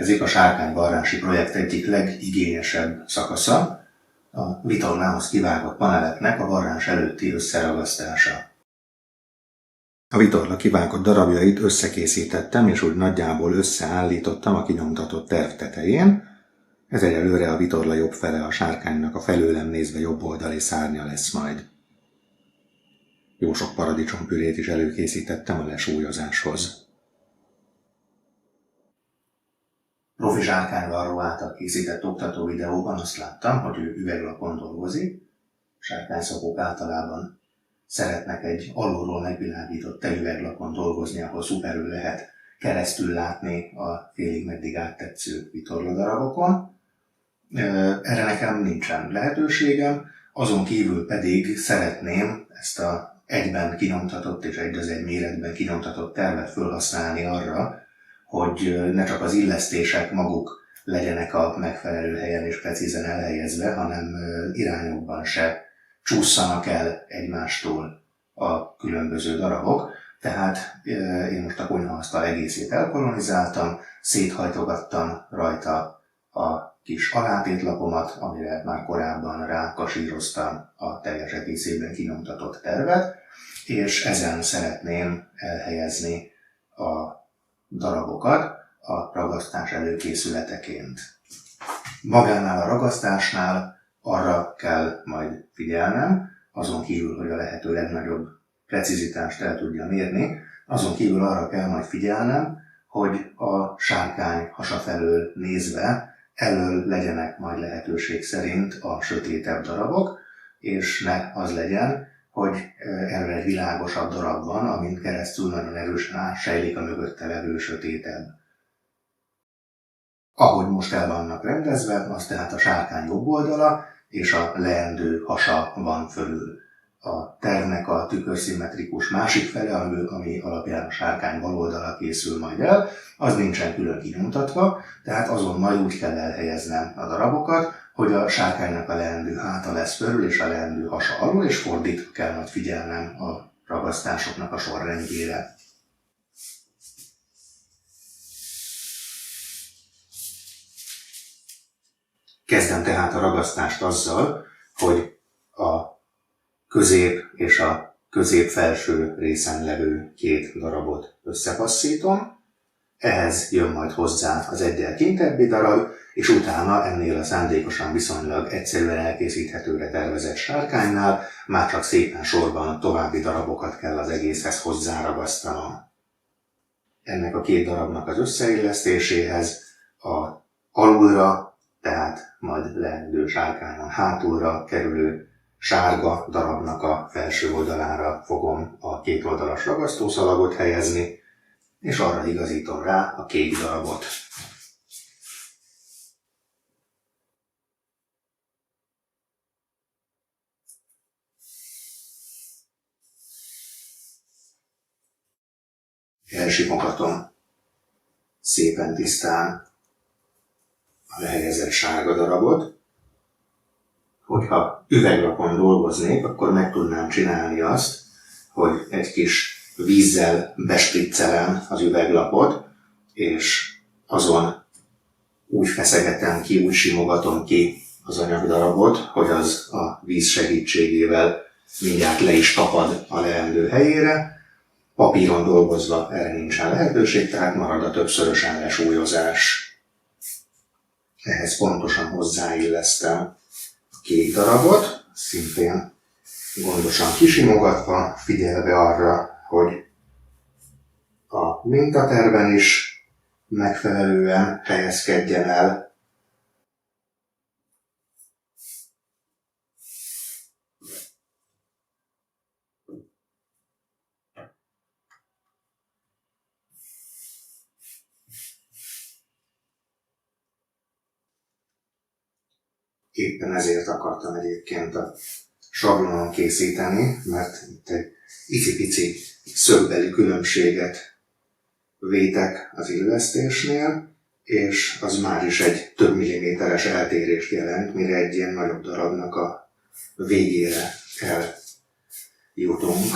következik a sárkányvarrási projekt egyik legigényesebb szakasza, a vitorlához kivágott paneleknek a varrás előtti összeragasztása. A vitorla kivágott darabjait összekészítettem, és úgy nagyjából összeállítottam a kinyomtatott terv tetején. Ez egyelőre a vitorla jobb fele, a sárkánynak a felőlem nézve jobb oldali szárnya lesz majd. Jó sok paradicsompürét is előkészítettem a lesúlyozáshoz. Profi zsárkányvarró által készített oktató videóban azt láttam, hogy ő üveglapon dolgozik. Sárkányszopók általában szeretnek egy alulról megvilágított telüveglapon dolgozni, ahol szuperül lehet keresztül látni a félig meddig áttetsző vitorladarabokon. Erre nekem nincsen lehetőségem, azon kívül pedig szeretném ezt a egyben kinyomtatott és egy az egy méretben kinyomtatott tervet felhasználni arra, hogy ne csak az illesztések maguk legyenek a megfelelő helyen és precízen elhelyezve, hanem irányokban se csússzanak el egymástól a különböző darabok. Tehát én most a konyhaasztal egészét elkolonizáltam, széthajtogattam rajta a kis alátétlapomat, amire már korábban rákasíroztam a teljes egészében kinyomtatott tervet, és ezen szeretném elhelyezni a darabokat a ragasztás előkészületeként. Magánál a ragasztásnál arra kell majd figyelnem, azon kívül, hogy a lehető legnagyobb precizitást el tudja mérni, azon kívül arra kell majd figyelnem, hogy a sárkány hasa felől nézve elől legyenek majd lehetőség szerint a sötétebb darabok, és ne az legyen, hogy erről egy világosabb darab van, amin keresztül nagyon erősen átsejlik a mögötte levő sötétebb. Ahogy most el vannak rendezve, az tehát a sárkány jobb oldala, és a leendő hasa van fölül. A tervnek a tükörszimmetrikus másik fele, ami alapján a sárkány bal oldala készül majd el, az nincsen külön kinyomtatva, tehát azon majd úgy kell elhelyeznem a darabokat, hogy a sárkánynak a leendő háta lesz fölül, és a leendő hasa alul, és fordítva kell majd figyelnem a ragasztásoknak a sorrendjére. Kezdem tehát a ragasztást azzal, hogy a közép és a közép-felső részen levő két darabot összepasszítom. Ehhez jön majd hozzá az egyel kintebbi darab, és utána ennél a szándékosan viszonylag egyszerűen elkészíthetőre tervezett sárkánynál már csak szépen sorban további darabokat kell az egészhez hozzáragasztanom. Ennek a két darabnak az összeillesztéséhez a alulra, tehát majd leendő sárkányon hátulra kerülő sárga darabnak a felső oldalára fogom a két oldalas ragasztószalagot helyezni, és arra igazítom rá a kék darabot. Elsimogatom szépen tisztán a lehelyezett sárga darabot. Hogyha üveglapon dolgoznék, akkor meg tudnám csinálni azt, hogy egy kis vízzel bespriccelem az üveglapot, és azon úgy feszegetem ki, úgy simogatom ki az anyagdarabot, hogy az a víz segítségével mindjárt le is tapad a leendő helyére. Papíron dolgozva erre nincsen lehetőség, tehát marad a többszörösen lesúlyozás. Ehhez pontosan hozzáillesztem a kék darabot, szintén gondosan kisimogatva, figyelve arra, hogy a mintaterven is megfelelően helyezkedjen el. Éppen ezért akartam egyébként a sablonon készíteni, mert itt egy icipici szögbeli különbséget vétek az illesztésnél, és az már is egy több milliméteres eltérést jelent, mire egy ilyen nagyobb darabnak a végére eljutunk.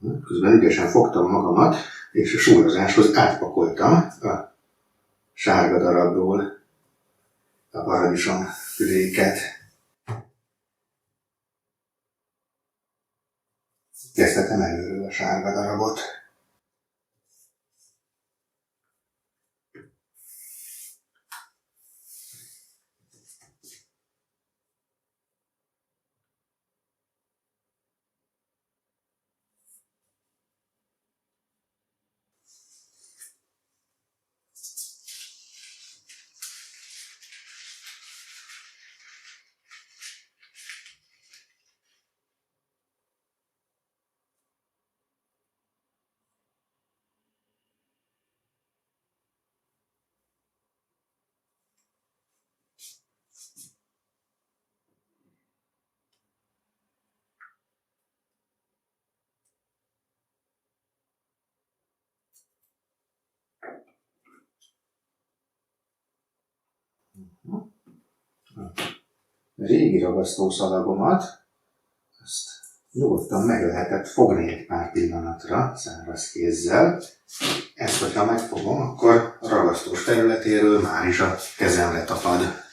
Közben ügyesen fogtam magamat, és a súlyozáshoz átpakoltam a sárga darabról a paradicsom füléket. Kezdhetem előről a sárga darabot. A régi ragasztószalagomat azt nyugodtan meg lehetett fogni egy pár pillanatra száraz kézzel. Ezt, hogyha megfogom, akkor a ragasztós területéről már is a kezemre tapad.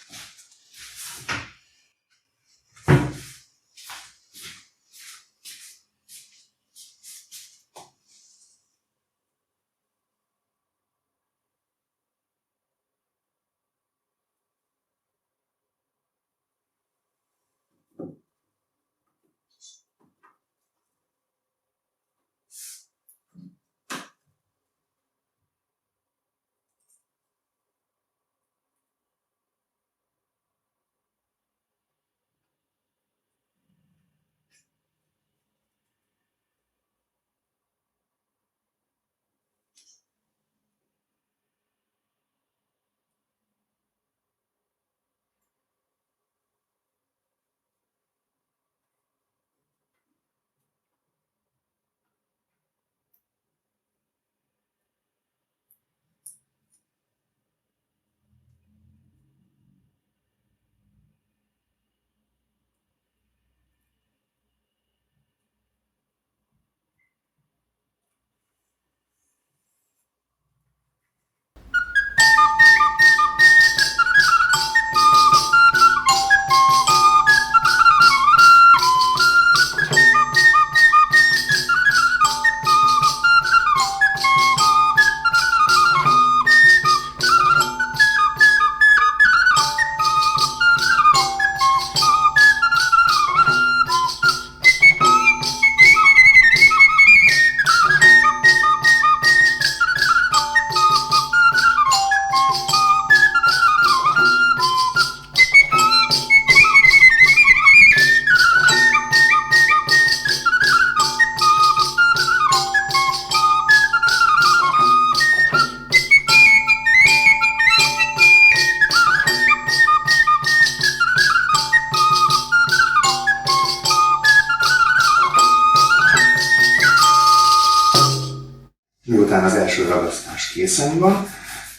Miután az első ragasztás készen van,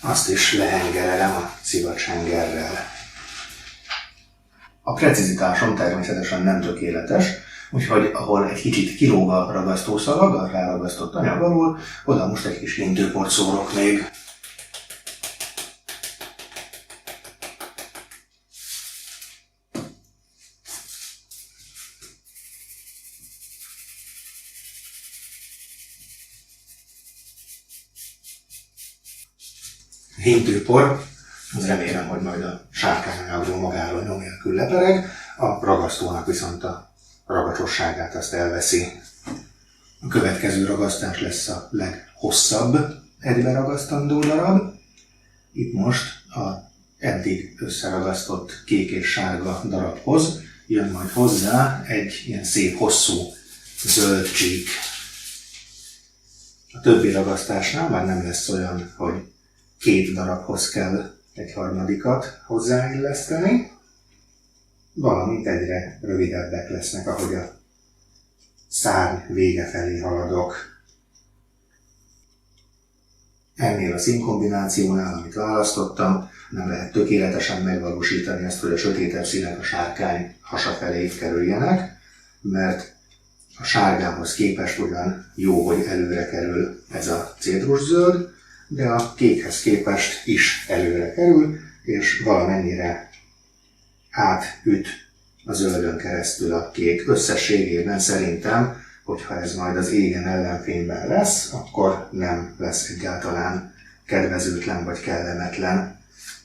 azt is lehengerelem a szivacshengerrel. A precizitásom természetesen nem tökéletes, úgyhogy ahol egy kicsit kilóg a ragasztószalag, a ráragasztott anyag alul, oda most egy kis hintőport szórok még. Hintőpor, az remélem, hogy majd a sárkányanyagról magáról nyom nélkül lepereg, a ragasztónak viszont a ragacsosságát azt elveszi. A következő ragasztás lesz a leghosszabb egybe ragasztandó darab. Itt most az eddig összeragasztott kék és sárga darabhoz jön majd hozzá egy ilyen szép hosszú zöld csík. A többi ragasztásnál már nem lesz olyan, hogy két darabhoz kell egy harmadikat hozzáilleszteni, valamint egyre rövidebbek lesznek, ahogy a szárny vége felé haladok. Ennél a színkombinációnál, amit választottam, nem lehet tökéletesen megvalósítani ezt, hogy a sötétebb színek a sárkány hasa felé kerüljenek, mert A sárgához képest ugyan jó, hogy előre kerül ez a cédruszöld, de a kékhez képest is előre kerül, és valamennyire átüt a zöldön keresztül a kék. Összességében szerintem, hogyha ez majd az égen ellenfényben lesz, akkor nem lesz egyáltalán kedvezőtlen vagy kellemetlen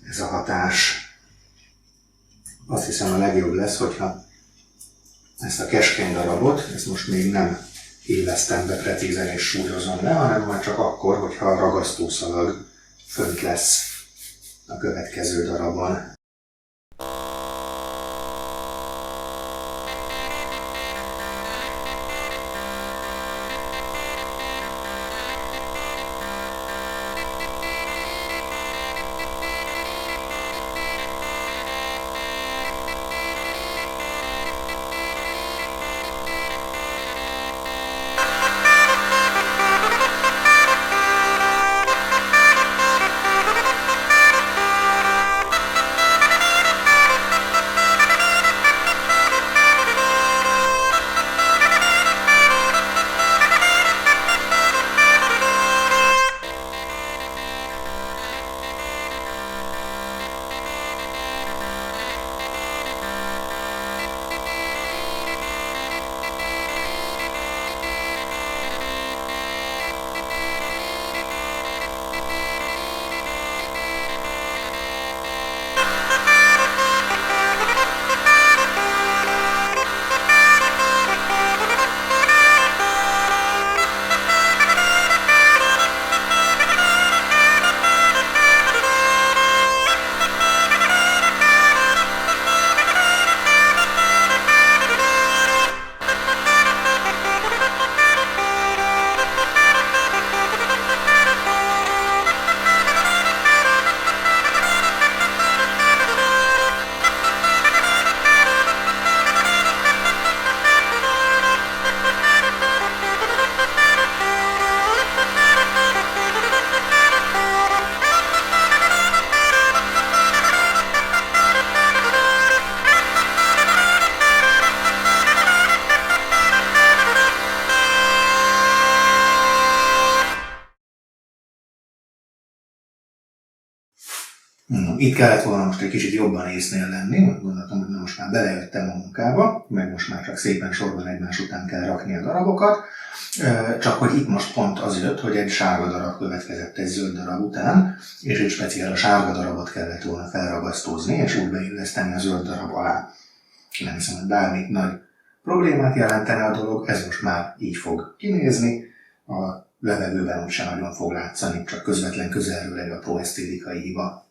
ez a hatás. Azt hiszem, a legjobb lesz, hogyha ezt a keskeny darabot, ezt most még nem illesztem be precízen és súlyozom le, hanem majd csak akkor, hogyha a ragasztószalag fönt lesz a következő darabon. Itt kellett volna most egy kicsit jobban észnél lenni, gondoltam, hogy most már belejöttem a munkába, meg most már csak szépen sorban egymás után kell rakni a darabokat, csak hogy itt most pont az jött, hogy egy sárga darab következett egy zöld darab után, és egy speciál a sárga darabot kellett volna felragasztózni, és úgy beilleszteni a zöld darab alá. Nem hiszem, hogy bármit nagy problémát jelentene a dolog, ez most már így fog kinézni, a levegőben úgysem nagyon fog látszani, csak közvetlen közelről egy apró esztétikai hiba.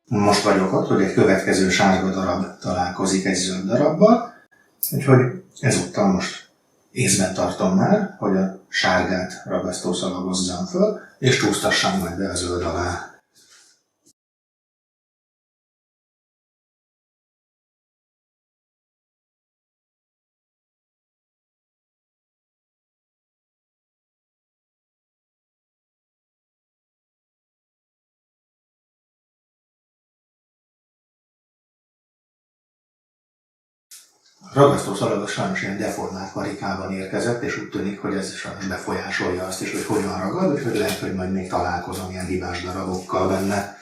Most vagyok ott, hogy egy következő sárga darab találkozik egy zöld darabbal, úgyhogy ezúttal most észben tartom már, hogy a sárgát ragasztószalagozzam föl, és csúsztassam majd be a zöld alá. A ragasztószalag sajnos ilyen deformált karikában érkezett, és úgy tűnik, hogy ez sajnos befolyásolja azt is, hogy hogyan ragad, úgyhogy lehet, hogy majd még találkozom ilyen hibás darabokkal benne.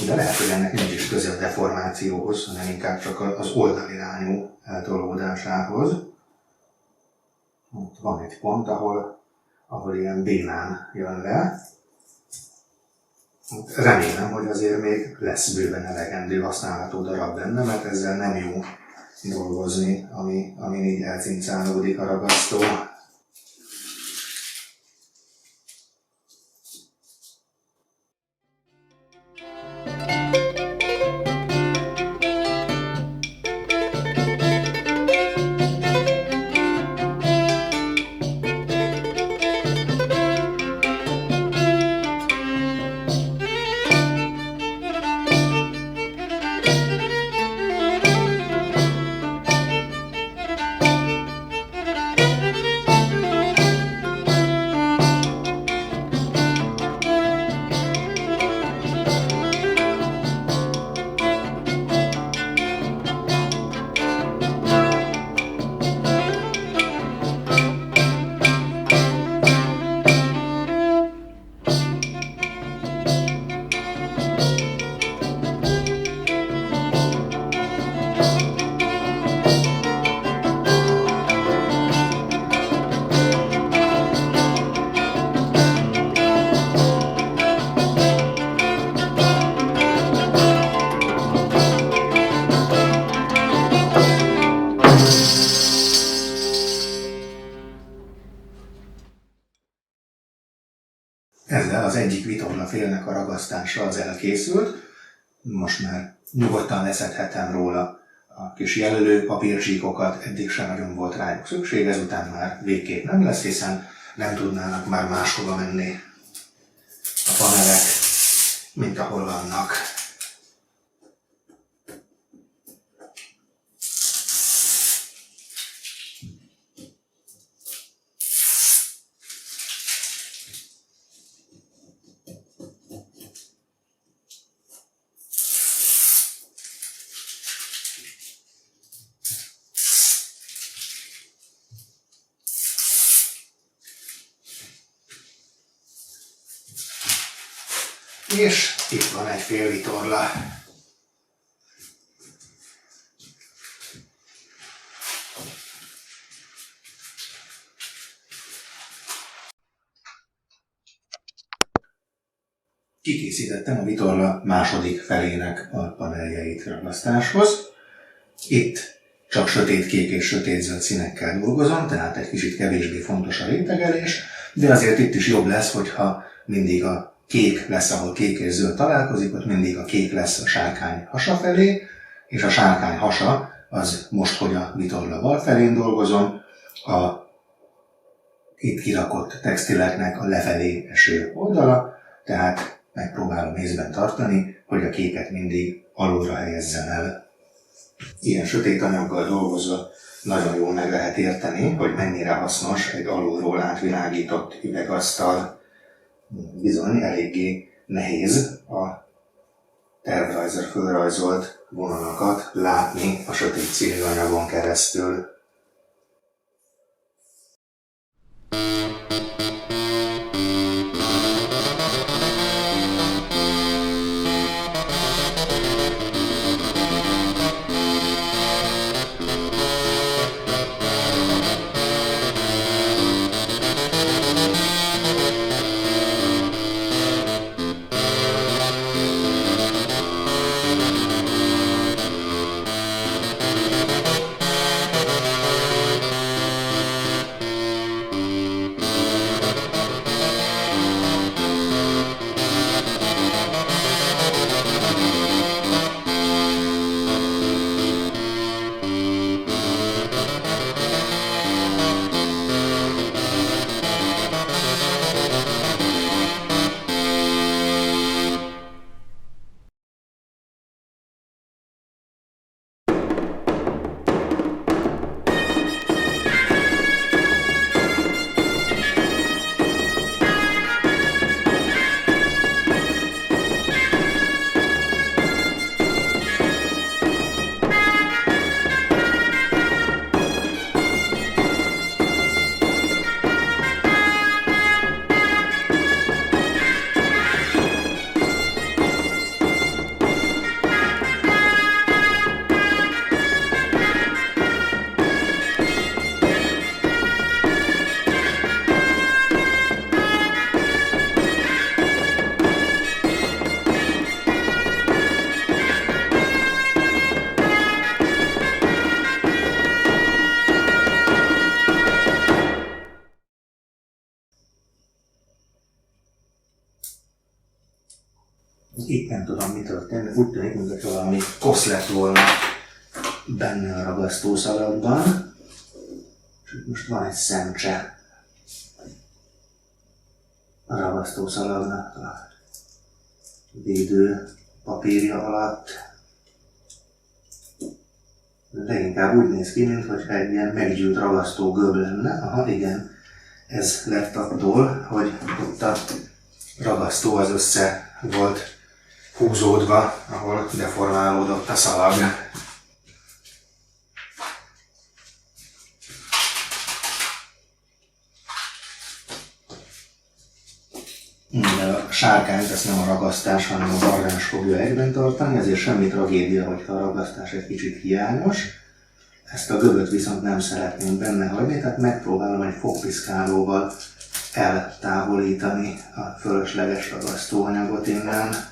De lehet, hogy ennek nincs is köze a deformációhoz, hanem inkább csak az oldalirányú eltolódásához. Ott van egy pont, ahol ilyen bénán jön le. Remélem, hogy azért még lesz bőven elegendő használható darab benne, mert ezzel nem jó dolgozni, amin így elcincálódik a ragasztó. Ezzel az egyik vitorlafélnek a ragasztása az elkészült. Most már nyugodtan leszedhetem róla a kis jelölő papírcsíkokat, eddig sem nagyon volt rájuk szükség, ezután már végképp nem lesz, hiszen nem tudnának már máshova menni a panelek, mint ahol vannak. És itt van egy fél vitorla. Kikészítettem a vitorla második felének a paneljeit ragasztáshoz. Itt csak sötétkék és sötétzöld színekkel dolgozom, tehát egy kicsit kevésbé fontos a rétegelés, de azért itt is jobb lesz, hogyha mindig a kék lesz, ahol kék és zöld találkozik, ott mindig a kék lesz a sárkány hasa felé, és a sárkány hasa az most, hogy a vitorla bal felén dolgozom, a itt kirakott textileknek a lefelé eső oldala, tehát megpróbálom észben tartani, hogy a kéket mindig alulra helyezzem el. Ilyen sötét anyaggal dolgozva nagyon jól meg lehet érteni, hogy mennyire hasznos egy alulról átvilágított üvegasztal. Bizony eléggé nehéz a tervrajzra fölrajzolt vonalakat látni a sötét színű anyagon keresztül. Itt nem tudom, mi történt, úgy tűnik, mintha valami kosz lett volna benne a ragasztószalagban. És most van egy szemcse a ragasztószalagnak a védő papírja alatt. De inkább úgy néz ki, mintha egy ilyen meggyűlt ragasztó gömb lenne. Aha, igen, ez lett attól, hogy ott a ragasztó az össze volt húzódva, ahol deformálódott a szalag. De a sárkányt ezt nem a ragasztás, hanem a varrás fogja egyben tartani, ezért semmi tragédia, hogyha a ragasztás egy kicsit hiányos. Ezt a göböt viszont nem szeretném benne hagyni, tehát megpróbálom egy fogpiszkálóval eltávolítani a fölösleges ragasztóanyagot innen.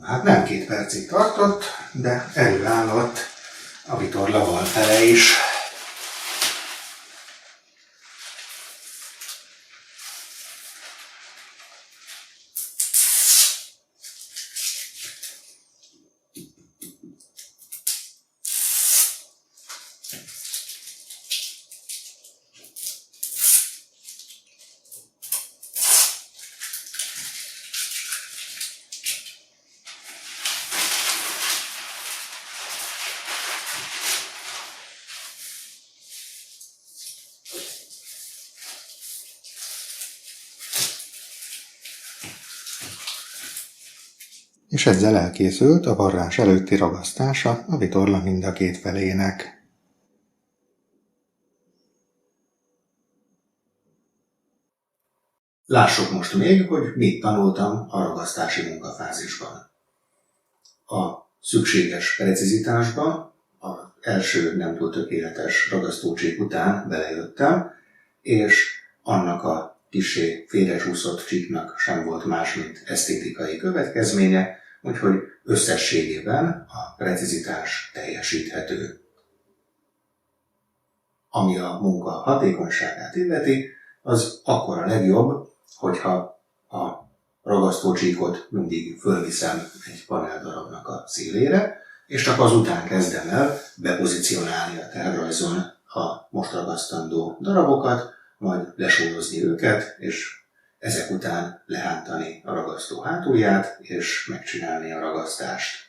Hát nem 2 percig tartott, de előállott a vitorla bal fele is. És ezzel elkészült a varrás előtti ragasztása a vitorla mind a 2 felének. Lássuk most még, hogy mit tanultam a ragasztási munkafázisban. A szükséges precizitásba az első nem túl tökéletes ragasztócsík után belejöttem, és annak a kissé félrecsúszott csíknak sem volt más, mint esztétikai következménye, úgyhogy összességében a precizitás teljesíthető. Ami a munka hatékonyságát illeti, az akkor a legjobb, hogyha a ragasztócsíkot mindig fölviszem egy paneldarabnak a szélére, és csak azután kezdem el bepozícionálni a tervrajzon a most ragasztandó darabokat, majd lesúlyozni őket, és ezek után lehántani a ragasztó hátulját, és megcsinálni a ragasztást.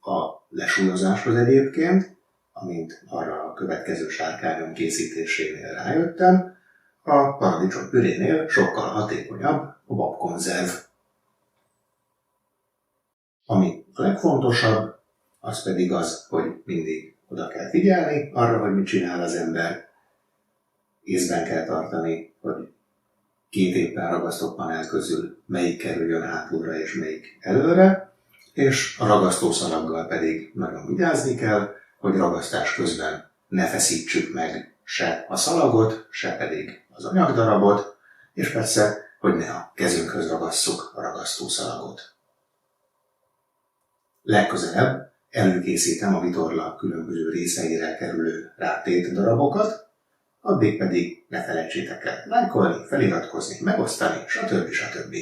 A lesúlyozáshoz egyébként, amint arra a következő sárkányom készítésénél rájöttem, a paradicsompürénél sokkal hatékonyabb a babkonzerv. Ami a legfontosabb, az pedig az, hogy mindig oda kell figyelni arra, hogy mit csinál az ember. Észben kell tartani, hogy két éppen ragasztott panel közül melyik kerüljön hátulra és melyik előre, és a ragasztószalaggal pedig nagyon vigyázni kell, hogy ragasztás közben ne feszítsük meg se a szalagot, se pedig az anyagdarabot, és persze, hogy ne a kezünkhöz ragasszuk a ragasztószalagot. Legközelebb előkészítem a vitorla különböző részeire kerülő rátét darabokat, addig pedig ne felejtsétek el lájkolni, feliratkozni, megosztani, stb.